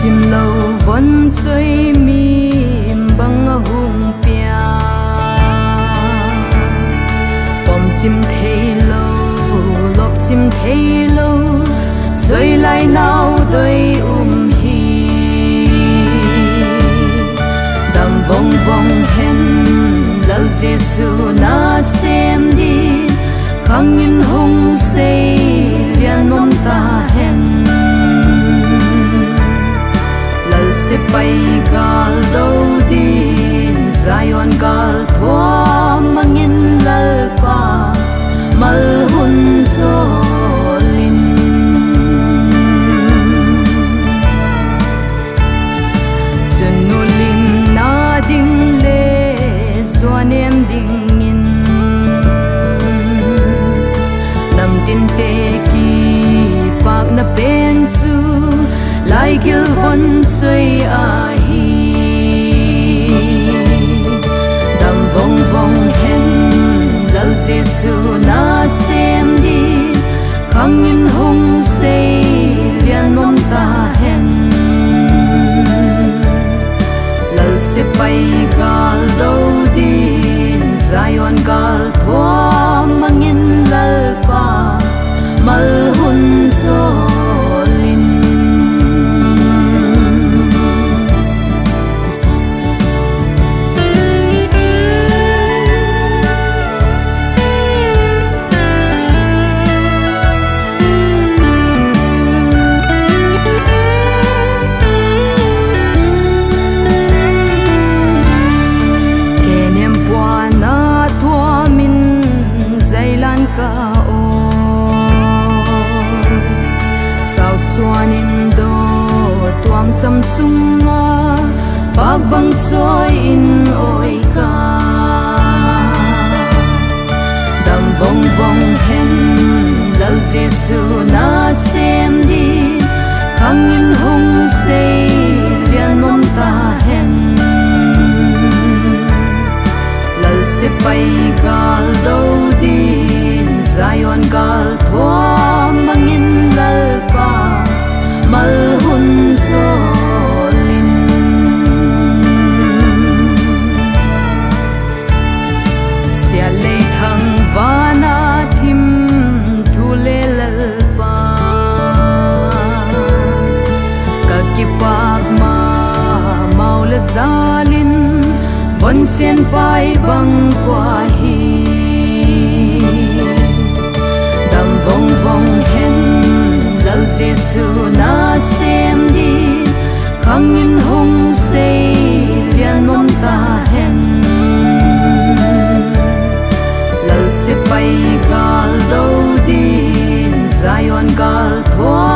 chim lâu vẫn chơi mìm bằng hùng pia bom chim thấy lâu lốp chim thấy lâu rơi lại nào đôi hi đầm vòng vòng hen lâu Giêsu na xem đi khang in hùng say liền ôm ta hen lal se bay gal đâu din Zion gal thua mangin lal pa mal hun zolin chunulim na ding le zuan em ding in nam tin te ki pak na pen chu lai gil von chơi a hi đam vong vong hen lau Giêsu na xem đi khang in hung say liền ôm ta hen lau se bay gal đâu din Zion gal thua mangin lal pa mal hun zolin ka o sao suanin do tuam cham sunga bak bang choi in oi ka dam vong vong hen lau Giêsu na xem đi khang in hung say liền ôm ta hen lal se bay gal đâu đi Zion gal thua mangin lal pa mal hun zolin sia le thang vana thim thu le lal pa ka ki pak ma mau le zalin von sen pai bang kwa hi vong vong hen lau Giêsu na xem đi khang in hung say liền ôm ta hen lau se bay gal đâu din Zion gal thua